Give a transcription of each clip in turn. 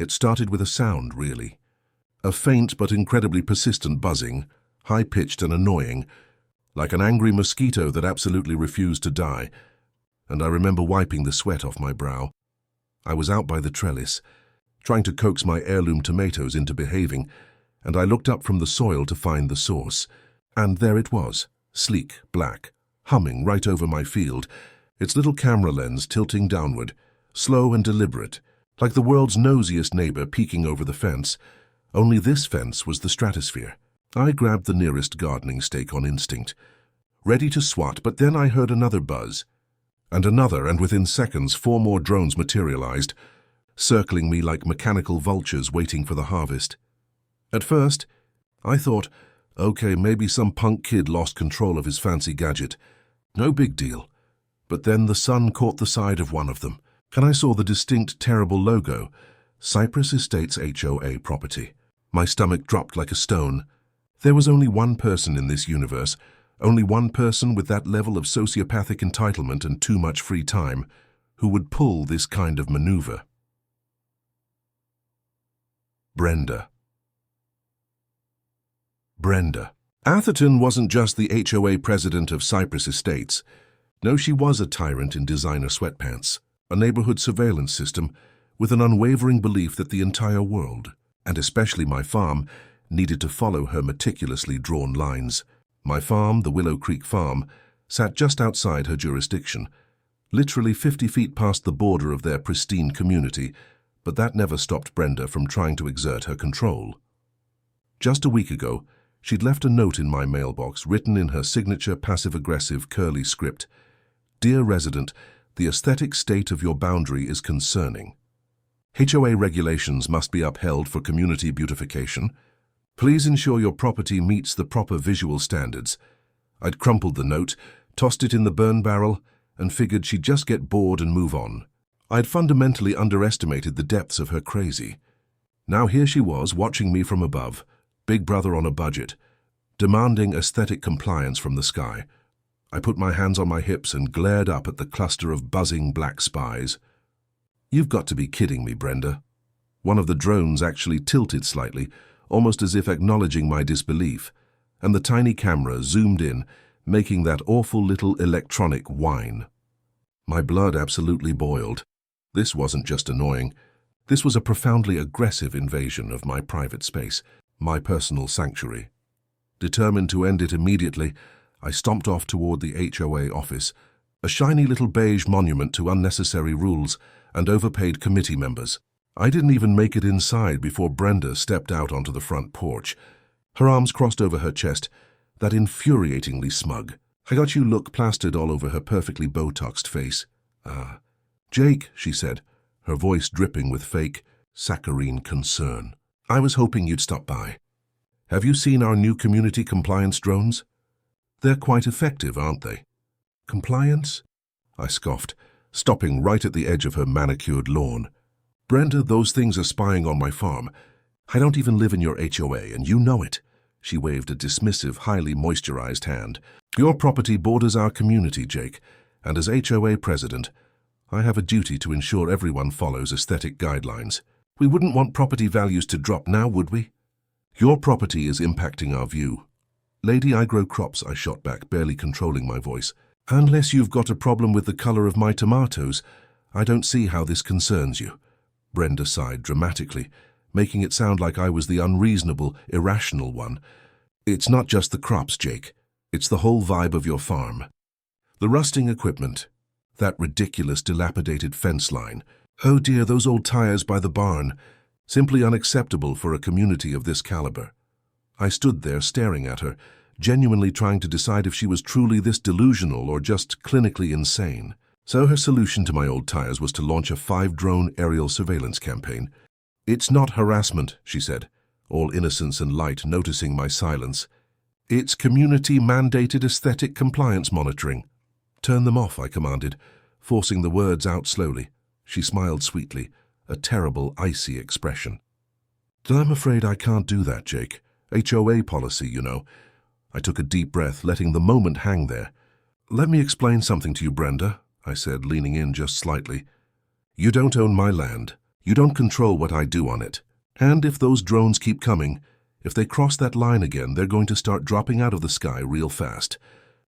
It started with a sound, really. A faint but incredibly persistent buzzing, high-pitched and annoying, like an angry mosquito that absolutely refused to die. And I remember wiping the sweat off my brow. I was out by the trellis, trying to coax my heirloom tomatoes into behaving, and I looked up from the soil to find the source. And there it was, sleek, black, humming right over my field, its little camera lens tilting downward, slow and deliberate, like the world's nosiest neighbor peeking over the fence. Only this fence was the stratosphere. I grabbed the nearest gardening stake on instinct, ready to swat, but then I heard another buzz, and another, and within seconds 4 more drones materialized, circling me like mechanical vultures waiting for the harvest. At first, I thought, okay, maybe some punk kid lost control of his fancy gadget. No big deal. But then the sun caught the side of one of them, and I saw the distinct, terrible logo, Cypress Estates HOA property. My stomach dropped like a stone. There was only one person in this universe, only one person with that level of sociopathic entitlement and too much free time, who would pull this kind of maneuver. Brenda. Atherton wasn't just the HOA president of Cypress Estates. No, she was a tyrant in designer sweatpants, a neighborhood surveillance system with an unwavering belief that the entire world, and especially my farm, needed to follow her meticulously drawn lines. My farm, the Willow Creek Farm, sat just outside her jurisdiction, literally 50 feet past the border of their pristine community, but that never stopped Brenda from trying to exert her control. Just a week ago, she'd left a note in my mailbox written in her signature passive-aggressive curly script. Dear resident, the aesthetic state of your boundary is concerning. HOA regulations must be upheld for community beautification. Please ensure your property meets the proper visual standards. I'd crumpled the note, tossed it in the burn barrel, and figured she'd just get bored and move on. I'd fundamentally underestimated the depths of her crazy. Now here she was, watching me from above, Big Brother on a budget, demanding aesthetic compliance from the sky. I put my hands on my hips and glared up at the cluster of buzzing black spies. You've got to be kidding me, Brenda. One of the drones actually tilted slightly, almost as if acknowledging my disbelief, and the tiny camera zoomed in, making that awful little electronic whine. My blood absolutely boiled. This wasn't just annoying. This was a profoundly aggressive invasion of my private space, my personal sanctuary. Determined to end it immediately, I stomped off toward the HOA office, a shiny little beige monument to unnecessary rules and overpaid committee members. I didn't even make it inside before Brenda stepped out onto the front porch, her arms crossed over her chest, that infuriatingly smug, I got you look plastered all over her perfectly Botoxed face. Jake, she said, her voice dripping with fake, saccharine concern. I was hoping you'd stop by. Have you seen our new community compliance drones? They're quite effective, aren't they? Compliance? I scoffed, stopping right at the edge of her manicured lawn. Brenda, those things are spying on my farm. I don't even live in your HOA, and you know it. She waved a dismissive, highly moisturized hand. Your property borders our community, Jake, and as HOA president, I have a duty to ensure everyone follows aesthetic guidelines. We wouldn't want property values to drop now, would we? Your property is impacting our view. Lady, I grow crops, I shot back, barely controlling my voice. Unless you've got a problem with the color of my tomatoes, I don't see how this concerns you. Brenda sighed dramatically, making it sound like I was the unreasonable, irrational one. It's not just the crops, Jake. It's the whole vibe of your farm. The rusting equipment, that ridiculous dilapidated fence line. Oh dear, those old tires by the barn. Simply unacceptable for a community of this caliber. I stood there staring at her, genuinely trying to decide if she was truly this delusional or just clinically insane. So her solution to my old tires was to launch a 5-drone aerial surveillance campaign. It's not harassment, she said, all innocence and light, noticing my silence. It's community-mandated aesthetic compliance monitoring. Turn them off, I commanded, forcing the words out slowly. She smiled sweetly, a terrible, icy expression. I'm afraid I can't do that, Jake. HOA policy, you know. I took a deep breath, letting the moment hang there. Let me explain something to you, Brenda, I said, leaning in just slightly. You don't own my land. You don't control what I do on it. And if those drones keep coming, if they cross that line again, they're going to start dropping out of the sky real fast.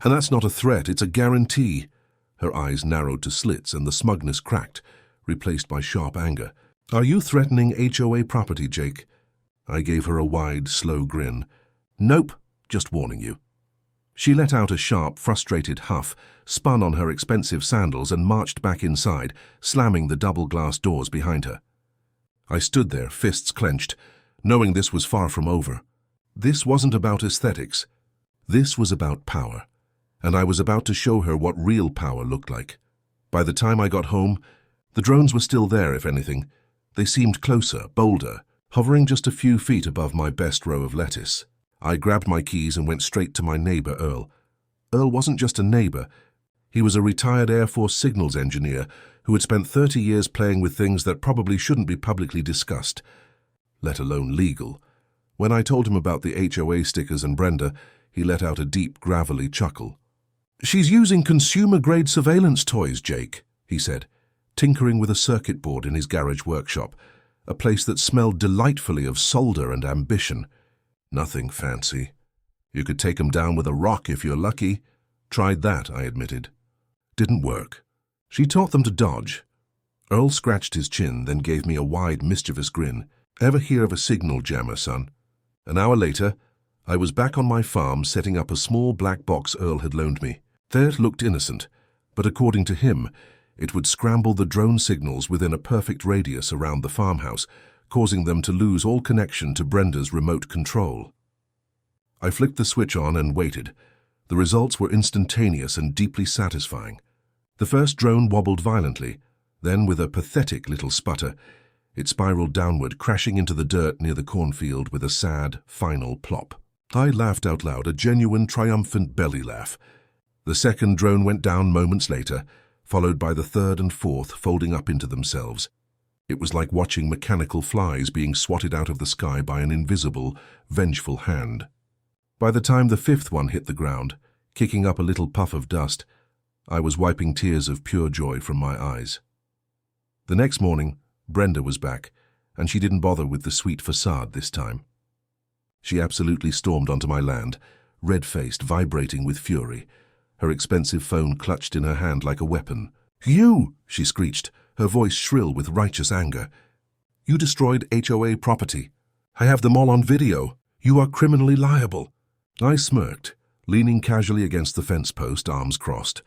And that's not a threat, it's a guarantee." Her eyes narrowed to slits and the smugness cracked, replaced by sharp anger. "Are you threatening HOA property, Jake?" I gave her a wide, slow grin. "Nope, just warning you." She let out a sharp, frustrated huff, spun on her expensive sandals and marched back inside, slamming the double-glass doors behind her. I stood there, fists clenched, knowing this was far from over. This wasn't about aesthetics. This was about power, and I was about to show her what real power looked like. By the time I got home, the drones were still there, if anything. They seemed closer, bolder, hovering just a few feet above my best row of lettuce. I grabbed my keys and went straight to my neighbor, Earl. Earl wasn't just a neighbor. He was a retired Air Force signals engineer who had spent 30 years playing with things that probably shouldn't be publicly discussed, let alone legal. When I told him about the HOA stickers and Brenda, he let out a deep, gravelly chuckle. "She's using consumer-grade surveillance toys, Jake," he said, tinkering with a circuit board in his garage workshop, a place that smelled delightfully of solder and ambition. "Nothing fancy. You could take 'em down with a rock if you're lucky." "Tried that," I admitted. "Didn't work." She taught them to dodge. Earl scratched his chin, then gave me a wide, mischievous grin. "Ever hear of a signal jammer, son?" An hour later, I was back on my farm setting up a small black box Earl had loaned me. That looked innocent, but according to him, it would scramble the drone signals within a perfect radius around the farmhouse, causing them to lose all connection to Brenda's remote control. I flicked the switch on and waited. The results were instantaneous and deeply satisfying. The first drone wobbled violently, then with a pathetic little sputter, it spiraled downward, crashing into the dirt near the cornfield with a sad, final plop. I laughed out loud, a genuine, triumphant belly laugh. The second drone went down moments later, followed by the third and fourth folding up into themselves. It was like watching mechanical flies being swatted out of the sky by an invisible, vengeful hand. By the time the fifth one hit the ground, kicking up a little puff of dust, I was wiping tears of pure joy from my eyes. The next morning, Brenda was back, and she didn't bother with the sweet facade this time. She absolutely stormed onto my land, red-faced, vibrating with fury, her expensive phone clutched in her hand like a weapon. "You!" she screeched, her voice shrill with righteous anger. "You destroyed HOA property. I have them all on video. You are criminally liable." I smirked, leaning casually against the fence post, arms crossed.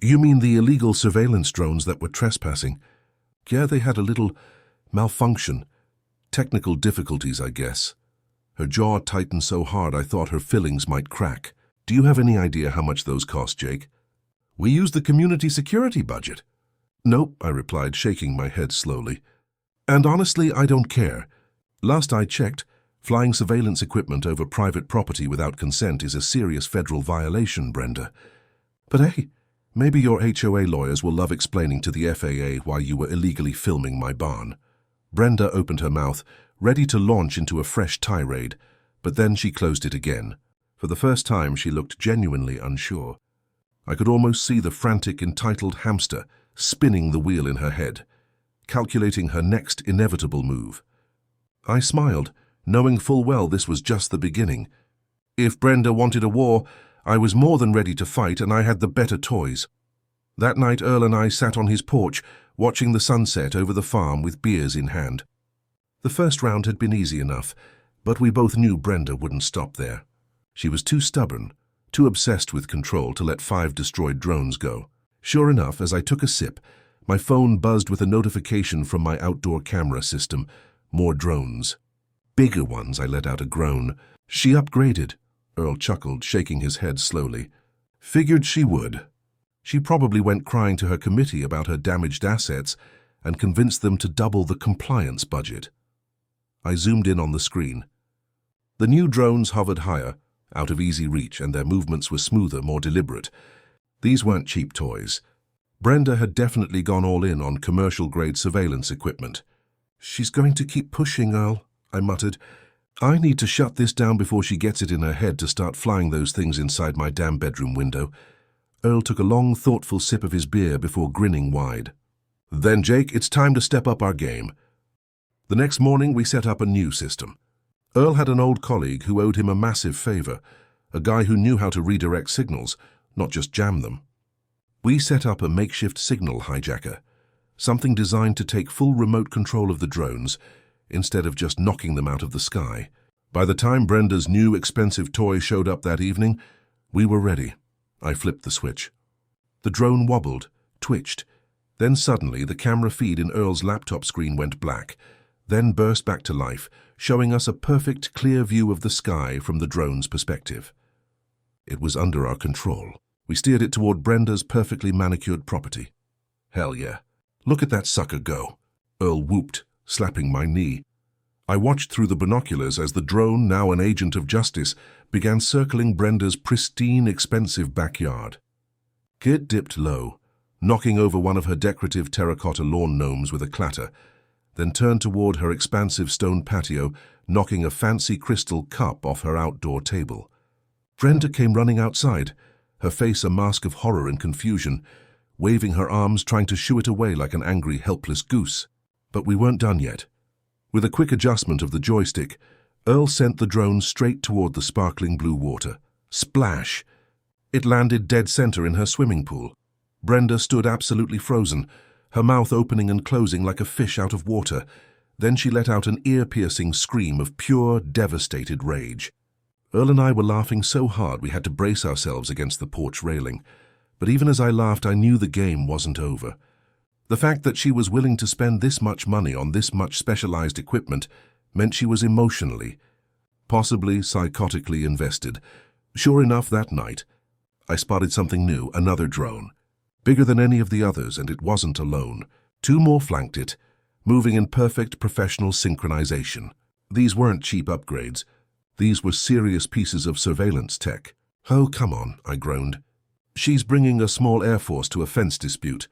"You mean the illegal surveillance drones that were trespassing?" "Yeah, they had a little malfunction. Technical difficulties, I guess." Her jaw tightened so hard I thought her fillings might crack. "Do you have any idea how much those cost, Jake?" "We used the community security budget." "Nope," I replied, shaking my head slowly. "And honestly, I don't care. Last I checked, flying surveillance equipment over private property without consent is a serious federal violation, Brenda. But hey, maybe your HOA lawyers will love explaining to the FAA why you were illegally filming my barn." Brenda opened her mouth, ready to launch into a fresh tirade, but then she closed it again. For the first time, she looked genuinely unsure. I could almost see the frantic, entitled hamster spinning the wheel in her head, calculating her next inevitable move. I smiled, knowing full well this was just the beginning. If Brenda wanted a war, I was more than ready to fight, and I had the better toys. That night, Earl and I sat on his porch, watching the sunset over the farm with beers in hand. The first round had been easy enough, but we both knew Brenda wouldn't stop there. She was too stubborn, too obsessed with control to let 5 destroyed drones go. Sure enough, as I took a sip, my phone buzzed with a notification from my outdoor camera system. More drones. Bigger ones, I let out a groan. "She upgraded," Earl chuckled, shaking his head slowly. "Figured she would. She probably went crying to her committee about her damaged assets and convinced them to double the compliance budget." I zoomed in on the screen. The new drones hovered higher, out of easy reach, and their movements were smoother, more deliberate. These weren't cheap toys. Brenda had definitely gone all in on commercial-grade surveillance equipment. "She's going to keep pushing, Earl," I muttered. "I need to shut this down before she gets it in her head to start flying those things inside my damn bedroom window." Earl took a long, thoughtful sip of his beer before grinning wide. "Then, Jake, it's time to step up our game. The next morning, we set up a new system. Earl had an old colleague who owed him a massive favor, a guy who knew how to redirect signals, not just jam them. We set up a makeshift signal hijacker, something designed to take full remote control of the drones instead of just knocking them out of the sky. By the time Brenda's new expensive toy showed up that evening, we were ready. I flipped the switch. The drone wobbled, twitched. Then suddenly the camera feed in Earl's laptop screen went black, then burst back to life, showing us a perfect, clear view of the sky from the drone's perspective. It was under our control. We steered it toward Brenda's perfectly manicured property. Hell yeah. Look at that sucker go, Earl whooped, slapping my knee. I watched through the binoculars as the drone, now an agent of justice, began circling Brenda's pristine, expensive backyard. Kit dipped low, knocking over one of her decorative terracotta lawn gnomes with a clatter, then turned toward her expansive stone patio, knocking a fancy crystal cup off her outdoor table. Brenda came running outside, her face a mask of horror and confusion, waving her arms, trying to shoo it away like an angry, helpless goose. But we weren't done yet. With a quick adjustment of the joystick, Earl sent the drone straight toward the sparkling blue water. Splash! It landed dead center in her swimming pool. Brenda stood absolutely frozen, her mouth opening and closing like a fish out of water. Then she let out an ear-piercing scream of pure, devastated rage. Earl and I were laughing so hard we had to brace ourselves against the porch railing. But even as I laughed, I knew the game wasn't over. The fact that she was willing to spend this much money on this much specialized equipment meant she was emotionally, possibly psychotically invested. Sure enough, that night, I spotted something new, another drone. Bigger than any of the others, and it wasn't alone. Two more flanked it, moving in perfect professional synchronization. These weren't cheap upgrades. These were serious pieces of surveillance tech. Oh, come on, I groaned. She's bringing a small air force to a fence dispute.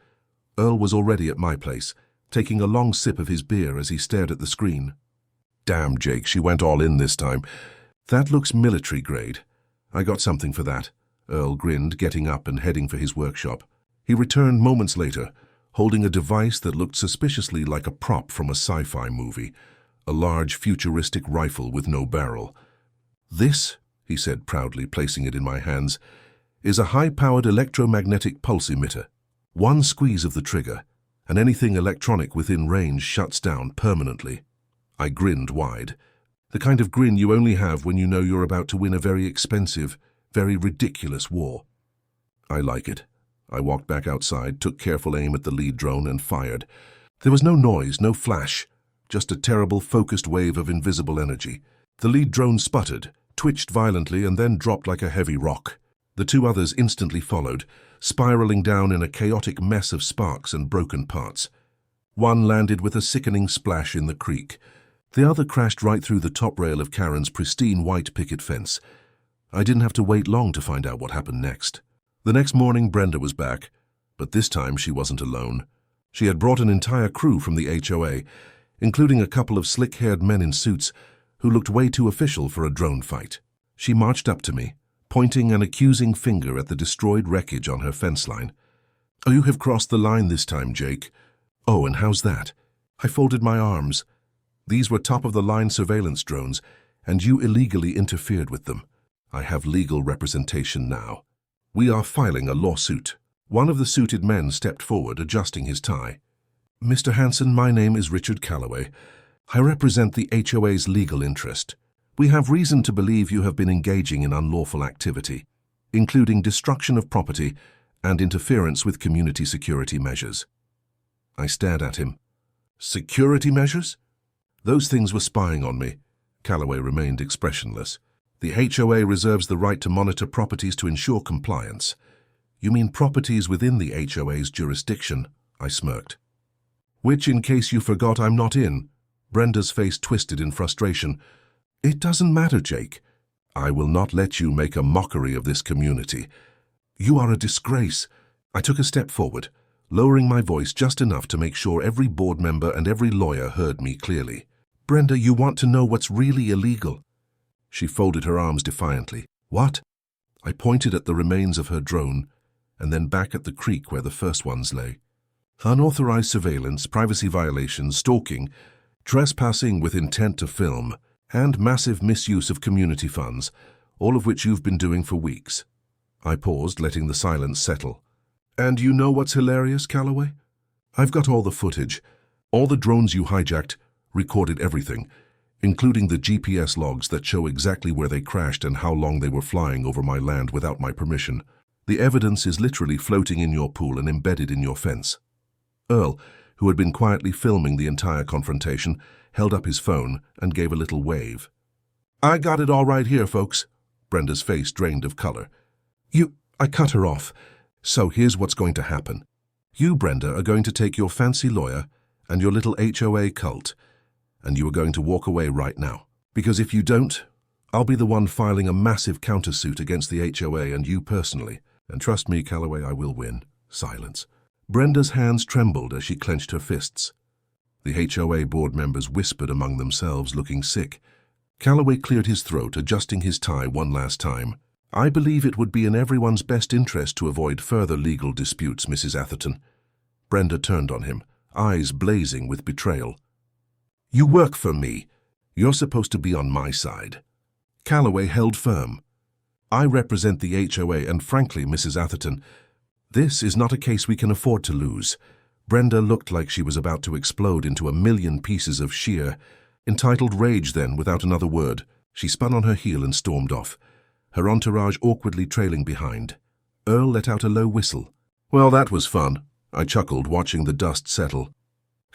Earl was already at my place, taking a long sip of his beer as he stared at the screen. Damn, Jake, she went all in this time. That looks military grade. I got something for that. Earl grinned, getting up and heading for his workshop. He returned moments later, holding a device that looked suspiciously like a prop from a sci-fi movie, a large futuristic rifle with no barrel. This, he said proudly, placing it in my hands, is a high-powered electromagnetic pulse emitter. One squeeze of the trigger, and anything electronic within range shuts down permanently. I grinned wide, the kind of grin you only have when you know you're about to win a very expensive, very ridiculous war. I like it. I walked back outside, took careful aim at the lead drone, and fired. There was no noise, no flash, just a terrible focused wave of invisible energy. The lead drone sputtered, twitched violently, and then dropped like a heavy rock. The two others instantly followed, spiraling down in a chaotic mess of sparks and broken parts. One landed with a sickening splash in the creek. The other crashed right through the top rail of Kerren's pristine white picket fence. I didn't have to wait long to find out what happened next. The next morning, Brenda was back, but this time she wasn't alone. She had brought an entire crew from the HOA, including a couple of slick-haired men in suits who looked way too official for a drone fight. She marched up to me, pointing an accusing finger at the destroyed wreckage on her fence line. "Oh, you have crossed the line this time, Jake." "Oh, and how's that?" I folded my arms. These were top-of-the-line surveillance drones, and you illegally interfered with them. I have legal representation now. We are filing a lawsuit. One of the suited men stepped forward, adjusting his tie. "Mr. Hanson, my name is Richard Calloway. I represent the HOA's legal interest. We have reason to believe you have been engaging in unlawful activity, including destruction of property and interference with community security measures." I stared at him. "Security measures?" "Those things were spying on me." Calloway remained expressionless. "The HOA reserves the right to monitor properties to ensure compliance." "You mean properties within the HOA's jurisdiction?" I smirked. "Which, in case you forgot, I'm not in." Brenda's face twisted in frustration. "It doesn't matter, Jake. I will not let you make a mockery of this community. You are a disgrace." I took a step forward, lowering my voice just enough to make sure every board member and every lawyer heard me clearly. "Brenda, you want to know what's really illegal?" She folded her arms defiantly. "What?" I pointed at the remains of her drone, and then back at the creek where the first ones lay. "Unauthorized surveillance, privacy violations, stalking, trespassing with intent to film, and massive misuse of community funds, all of which you've been doing for weeks. I paused, letting the silence settle. And you know what's hilarious, Calloway? I've got all the footage. All the drones you hijacked recorded everything, including the GPS logs that show exactly where they crashed and how long they were flying over my land without my permission. The evidence is literally floating in your pool and embedded in your fence. Earl, who had been quietly filming the entire confrontation, held up his phone and gave a little wave. I got it all right here, folks. Brenda's face drained of color. I cut her off. So here's what's going to happen. You, Brenda, are going to take your fancy lawyer and your little HOA cult, and you are going to walk away right now. Because if you don't, I'll be the one filing a massive countersuit against the HOA and you personally. And trust me, Calloway, I will win. Silence. Brenda's hands trembled as she clenched her fists. The HOA board members whispered among themselves, looking sick. Calloway cleared his throat, adjusting his tie one last time. I believe it would be in everyone's best interest to avoid further legal disputes, Mrs. Atherton. Brenda turned on him, eyes blazing with betrayal. You work for me. You're supposed to be on my side. Calloway held firm. I represent the HOA, and frankly, Mrs. Atherton, this is not a case we can afford to lose. Brenda looked like she was about to explode into a million pieces of sheer, entitled rage then, without another word. She spun on her heel and stormed off, her entourage awkwardly trailing behind. Earl let out a low whistle. Well, that was fun. I chuckled, watching the dust settle.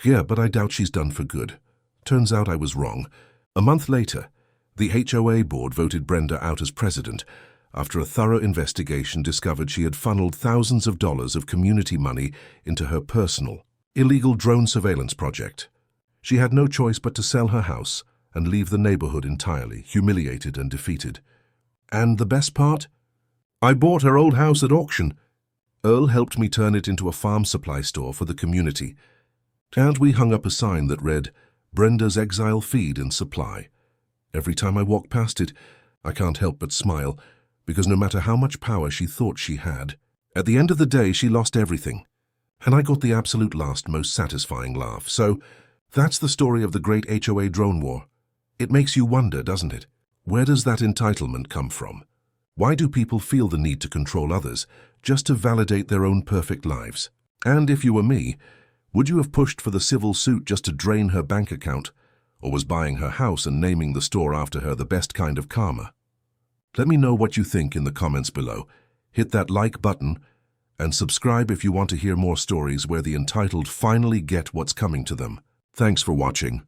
Yeah, but I doubt she's done for good. Turns out I was wrong. A month later, the HOA board voted Brenda out as president after a thorough investigation discovered she had funneled thousands of dollars of community money into her personal, illegal drone surveillance project. She had no choice but to sell her house and leave the neighborhood entirely, humiliated and defeated. And the best part? I bought her old house at auction. Earl helped me turn it into a farm supply store for the community. And we hung up a sign that read, Brenda's Exile Feed and Supply. Every time I walk past it, I can't help but smile, because no matter how much power she thought she had, at the end of the day she lost everything. And I got the absolute last, most satisfying laugh. So, that's the story of the great HOA drone war. It makes you wonder, doesn't it? Where does that entitlement come from? Why do people feel the need to control others, just to validate their own perfect lives? And if you were me, would you have pushed for the civil suit just to drain her bank account, or was buying her house and naming the store after her the best kind of karma? Let me know what you think in the comments below. Hit that like button, and subscribe if you want to hear more stories where the entitled finally get what's coming to them. Thanks for watching.